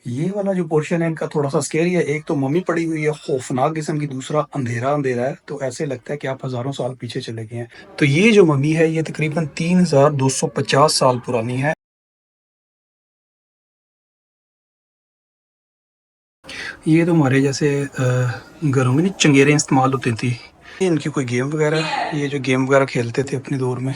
ये वाला जो पोर्शन है इनका थोड़ा-सा स्केरी है। एक तो मम्मी पड़ी हुई है खौफनाक किस्म की, दूसरा अंधेरा-अंधेरा है, तो ऐसे लगता है कि आप हज़ारों साल पीछे चले गए हैं। तो ये जो मम्मी है ये तकरीबन 3250 साल पुरानी है। ये तो हमारे जैसे घरों में नहीं चंगेरें इस्तेमाल होती थी। ये इनकी कोई गेम वगैरह है, ये जो गेम वगैरह खेलते थे अपने दौर में।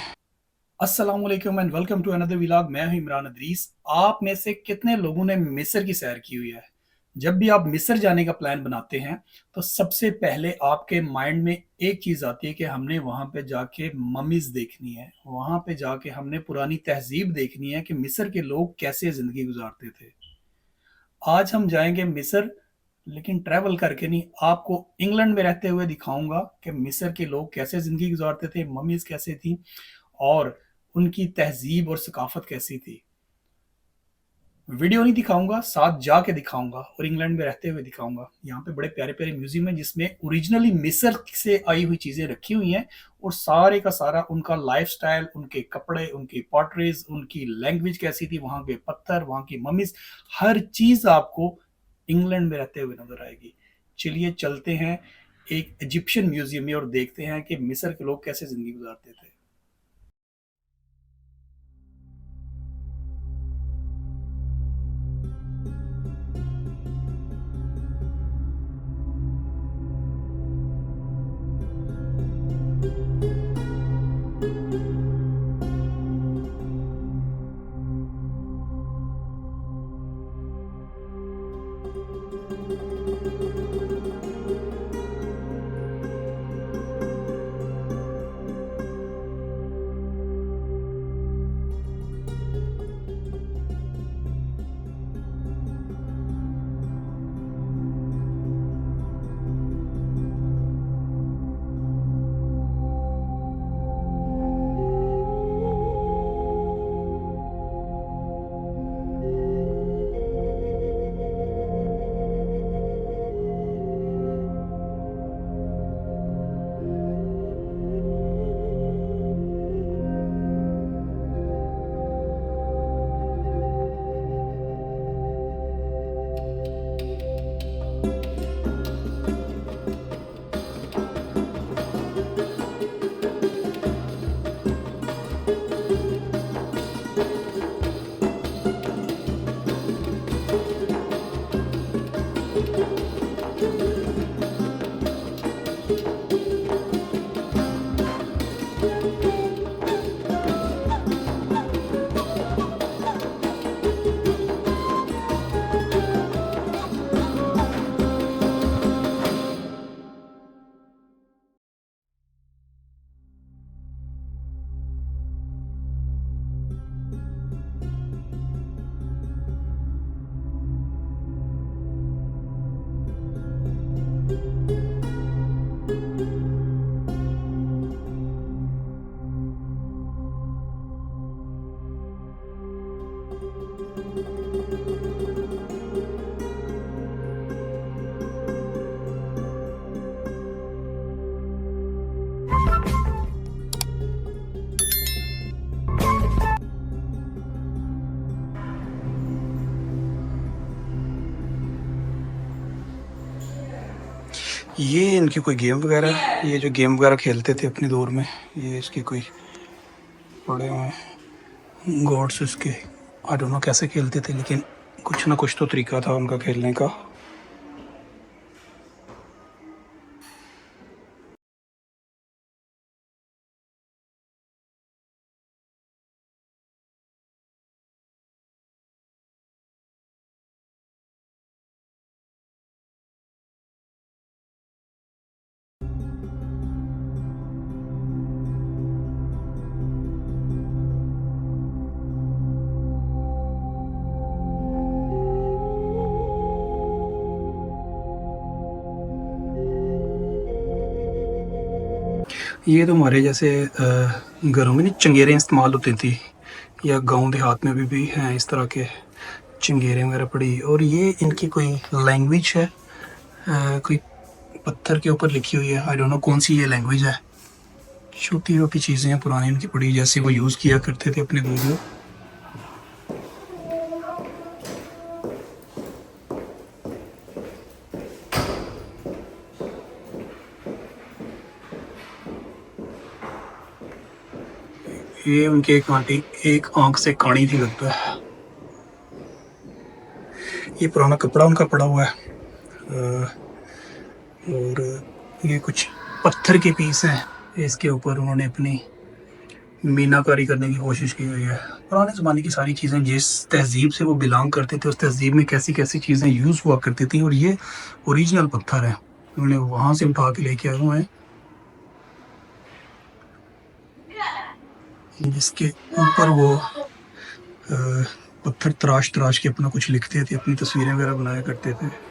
अस्सलाम वालेकुम and welcome to another vlog. मैं हूं इमरान अदरीस। आप में से कितने लोगों ने मिस्र की सैर की हुई है? जब भी आप मिस्र जाने का प्लान बनाते हैं तो सबसे पहले आपके माइंड में एक चीज़ आती है कि हमने वहाँ पे जाके ममीज देखनी है, वहाँ पे जाके हमने पुरानी तहजीब देखनी है कि मिस्र के लोग कैसे ज़िंदगी गुजारते थे। आज हम जाएंगे मिस्र, लेकिन ट्रैवल करके नहीं, आपको इंग्लैंड में रहते हुए दिखाऊंगा कि मिस्र के लोग कैसे ज़िंदगी गुजारते थे, मम्मीज़ कैसे थी और उनकी तहजीब और सकाफत कैसी थी। वीडियो नहीं दिखाऊंगा, साथ जाके दिखाऊंगा और इंग्लैंड में रहते हुए दिखाऊंगा। यहाँ पे बड़े प्यारे प्यारे म्यूजियम है जिसमें ओरिजिनली मिस्र से आई हुई चीज़ें रखी हुई हैं और सारे का सारा उनका लाइफस्टाइल, उनके कपड़े, उनकी पॉटरीज, उनकी लैंग्वेज कैसी थी, वहाँ के पत्थर, वहाँ की मम्मीज, हर चीज़ आपको इंग्लैंड में रहते हुए नजर आएगी। चलिए चलते हैं एक इजिप्शियन म्यूजियम में और देखते हैं कि मिस्र के लोग कैसे जिंदगी गुजारते थे। ये इनकी कोई गेम वगैरह है, ये जो गेम वगैरह खेलते थे अपने दौर में। ये इसके कोई पड़े हुए हैं गॉड्स इसके। आई डोंट नो कैसे खेलते थे, लेकिन कुछ ना कुछ तो तरीका था उनका खेलने का। ये तो हमारे जैसे घरों में नहीं चंगेरें इस्तेमाल होती थी, या गांव देहात में भी हैं इस तरह के चंगेरें वगैरह पड़ी। और ये इनकी कोई लैंग्वेज है, कोई पत्थर के ऊपर लिखी हुई है। आई डोंट नो कौन सी ये लैंग्वेज है। छोटी छोटी चीज़ें हैं पुरानी इनकी पड़ी, जैसे वो यूज़ किया करते थे अपने दूर में। ये उनकी एक आंटी एक आंख से काणी थी लगता है। ये पुराना कपड़ा उनका पड़ा हुआ है। और ये कुछ पत्थर के पीस हैं, इसके ऊपर उन्होंने अपनी मीनाकारी करने की कोशिश की हुई है। पुराने ज़माने की सारी चीज़ें जिस तहज़ीब से वो बिलोंग करते थे, उस तहज़ीब में कैसी कैसी चीज़ें यूज़ हुआ करती थी। और ये ओरिजिनल पत्थर है, उन्होंने वहाँ से उठा के लेके आए हुए हैं, जिसके ऊपर वो पत्थर तराश तराश के अपना कुछ लिखते थे, अपनी तस्वीरें वगैरह बनाया करते थे।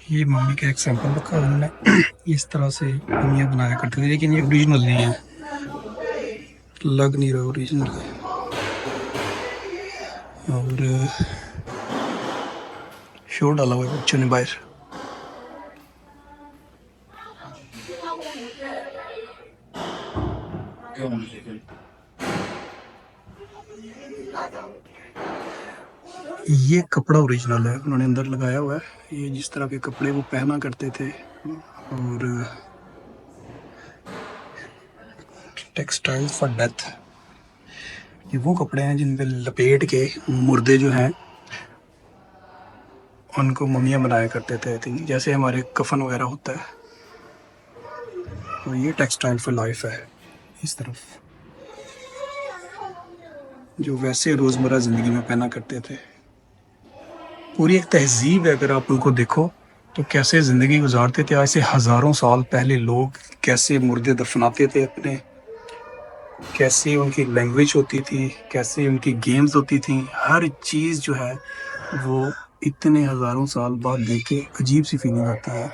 ये मम्मी का एक सैंपल रखा है उन्होंने। इस तरह से मम्मियाँ बनाया करती थी, लेकिन ये ओरिजिनल नहीं है, लग नहीं रहा ओरिजिनल है। और शोर डाला हुआ है बच्चों ने बाहर। ये कपड़ा ओरिजिनल है, उन्होंने अंदर लगाया हुआ है। ये जिस तरह के कपड़े वो पहना करते थे। और टेक्सटाइल फॉर डेथ, ये वो कपड़े हैं जिन पे लपेट के मुर्दे जो हैं उनको मम्मियाँ बनाया करते थे, जैसे हमारे कफन वगैरह होता है। और ये टेक्सटाइल फॉर लाइफ है इस तरफ, जो वैसे रोज़मर्रा ज़िंदगी में पहना करते थे। पूरी एक तहजीब है, अगर आप उनको देखो तो कैसे ज़िंदगी गुजारते थे। आज से हज़ारों साल पहले लोग कैसे मुर्दे दफनाते थे अपने, कैसे उनकी लैंग्वेज होती थी, कैसे उनकी गेम्स होती थी। हर चीज़ जो है वो इतने हज़ारों साल बाद देख के अजीब सी फीलिंग आती है।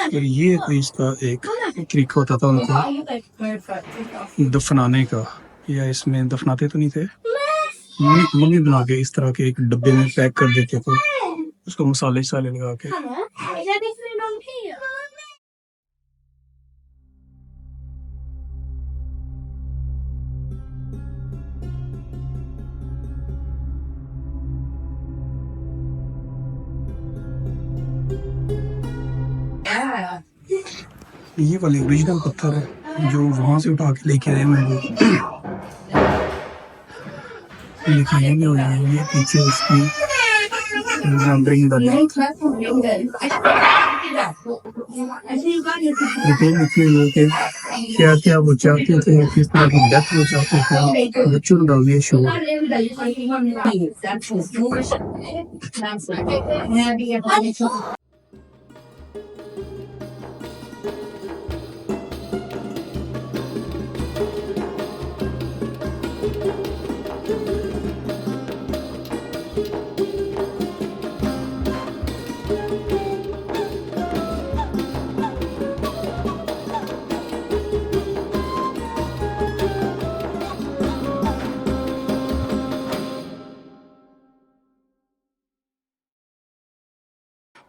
और ये कोई इसका एक तरीका होता था उनको दफनाने का, या इसमें दफनाते तो नहीं थे, मम्मी बना के इस तरह के एक डब्बे में पैक कर देते थे, उसको मसाले शसाले लगा के। ये वाली ओरिजिनल पत्थर है जो वहां से उठा के लेके आए हुए हैं। लेकिन ये भी हुई है, ये पीछे उसकी रिमेम्बरिंग द डिटेल लिखी हुई है कि क्या क्या वो चाहते थे, किस तरह की डेथ वो चाहते थे। बच्चों को डाल दिया शोर।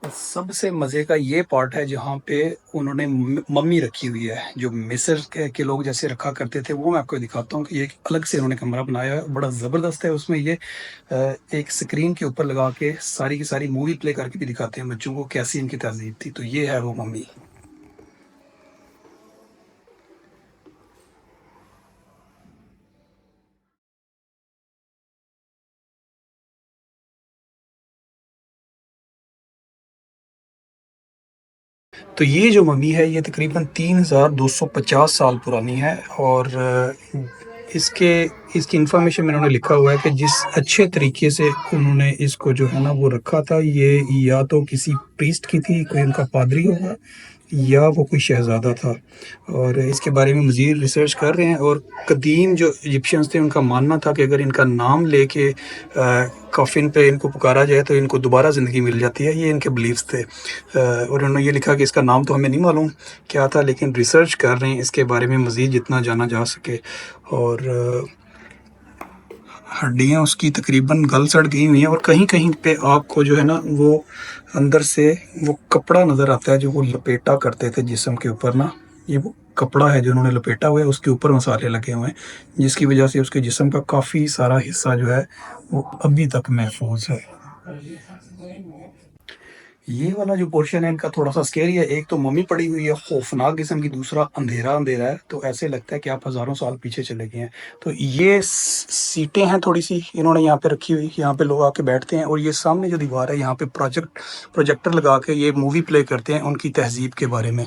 सबसे मज़े का ये पार्ट है जहाँ पे उन्होंने मम्मी रखी हुई है, जो मिस्र के लोग जैसे रखा करते थे, वो मैं आपको दिखाता हूँ कि ये अलग से उन्होंने कमरा बनाया है, बड़ा ज़बरदस्त है। उसमें ये एक स्क्रीन के ऊपर लगा के सारी की सारी मूवी प्ले करके भी दिखाते हैं बच्चों को कैसी इनकी तहजीब थी। तो ये है वो मम्मी। तो ये जो मम्मी है ये तकरीबन 3250 साल पुरानी है। और इसके इसकी इन्फॉर्मेशन में उन्होंने लिखा हुआ है कि जिस अच्छे तरीके से उन्होंने इसको जो है ना वो रखा था, ये या तो किसी प्रीस्ट की थी, कोई उनका पादरी होगा, या वो कोई शहज़ादा था। और इसके बारे में मज़ीद रिसर्च कर रहे हैं। और कदीम जो इजिप्शियंस थे उनका मानना था कि अगर इनका नाम लेके कॉफ़िन पे इनको पुकारा जाए तो इनको दोबारा ज़िंदगी मिल जाती है। ये इनके बिलीव्स थे। और उन्होंने ये लिखा कि इसका नाम तो हमें नहीं मालूम क्या था, लेकिन रिसर्च कर रहे हैं इसके बारे में मज़ीद जितना जाना जा सके। और हड्डियाँ उसकी तकरीबन गल सड़ गई हुई हैं, और कहीं कहीं पे आपको जो है ना वो अंदर से वो कपड़ा नज़र आता है जो वो लपेटा करते थे जिस्म के ऊपर ना। ये वो कपड़ा है जो उन्होंने लपेटा हुआ है, उसके ऊपर मसाले लगे हुए हैं, जिसकी वजह से उसके जिस्म का काफ़ी सारा हिस्सा जो है वो अभी तक महफूज है। ये वाला जो पोर्शन है इनका थोड़ा सा स्केरी है। एक तो मम्मी पड़ी हुई है खौफनाक किस्म की, दूसरा अंधेरा अंधेरा है, तो ऐसे लगता है कि आप हज़ारों साल पीछे चले गए हैं। तो ये सीटें हैं थोड़ी सी इन्होंने यहाँ पे रखी हुई, यहाँ पे लोग आके बैठते हैं। और ये सामने जो दीवार है यहाँ पे प्रोजेक्टर लगा के ये मूवी प्ले करते हैं उनकी तहजीब के बारे में।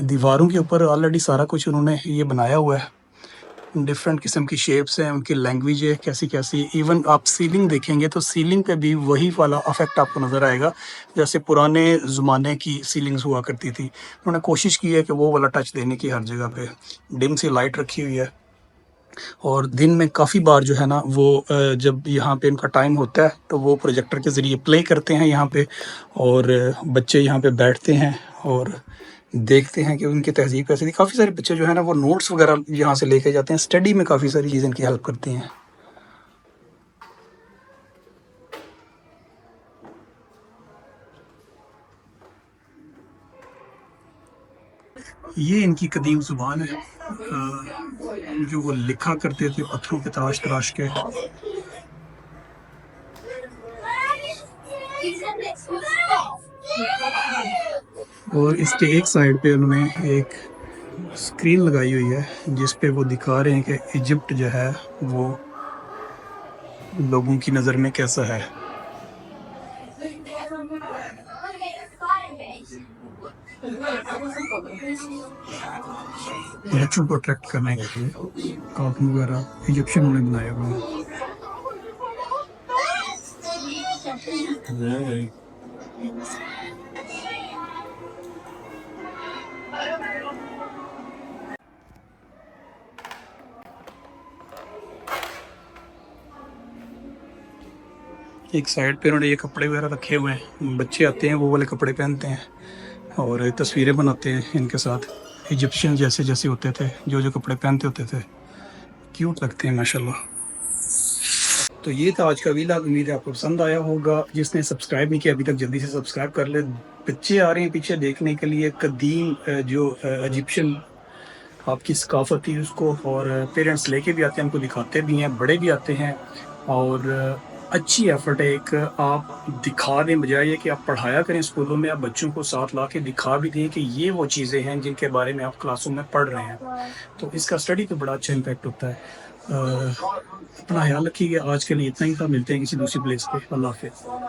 दीवारों के ऊपर ऑलरेडी सारा कुछ उन्होंने ये बनाया हुआ है, डिफरेंट किस्म की शेप्स हैं, उनकी लैंग्वेज है कैसी कैसी। इवन आप सीलिंग देखेंगे तो सीलिंग पे भी वही वाला अफेक्ट आपको नज़र आएगा जैसे पुराने ज़माने की सीलिंग्स हुआ करती थी। उन्होंने कोशिश की है कि वो वाला टच देने की हर जगह पे। डिम सी लाइट रखी हुई है, और दिन में काफ़ी बार जो है ना वो जब यहाँ पे इनका टाइम होता है तो वो प्रोजेक्टर के ज़रिए प्ले करते हैं यहाँ पे, और बच्चे यहाँ पे बैठते हैं और देखते हैं कि उनकी तहज़ीब कैसी थी। काफ़ी सारे बच्चे जो है ना वो नोट्स वगैरह यहाँ से लेके जाते हैं, स्टडी में काफ़ी सारी चीज़ें इनकी हेल्प करती हैं। ये इनकी कदीम ज़ुबान है जो वो लिखा करते थे पत्थरों पे तराश तराश के। और इसके एक साइड पे उन्होंने एक स्क्रीन लगाई हुई है जिस पे वो दिखा रहे हैं कि इजिप्ट जो है वो लोगों की नज़र में कैसा है। बच्चों को अट्रैक्ट करने के लिए कार्टून वगैरह इजिप्शियन उन्होंने बनाए हुए हैं। एक साइड पे उन्होंने ये कपड़े वगैरह रखे हुए हैं, बच्चे आते हैं वो वाले कपड़े पहनते हैं और तस्वीरें बनाते हैं इनके साथ। इजिप्शियन जैसे जैसे होते थे, जो जो कपड़े पहनते होते थे, क्यूट लगते हैं माशाल्लाह। तो ये था आज का वीलॉग, उम्मीद है आपको पसंद आया होगा। जिसने सब्सक्राइब नहीं किया अभी तक जल्दी से सब्सक्राइब कर ले। बच्चे आ रहे हैं पीछे देखने के लिए कदीम जो इजिप्शियन आपकी सकाफत थी उसको, और पेरेंट्स लेके भी आते हैं, उनको दिखाते भी हैं, बड़े भी आते हैं। और अच्छी एफर्ट है एक, आप दिखा दें बजाय ये कि आप पढ़ाया करें स्कूलों में, आप बच्चों को साथ ला के दिखा भी दें कि ये वो चीज़ें हैं जिनके बारे में आप क्लासों में पढ़ रहे हैं। तो इसका स्टडी पे बड़ा अच्छा इम्पैक्ट होता है। अपना ख्याल रखिएगा। आज के लिए इतना ही था, मिलते हैं किसी दूसरी प्लेस पे। अल्लाह हाफिज़।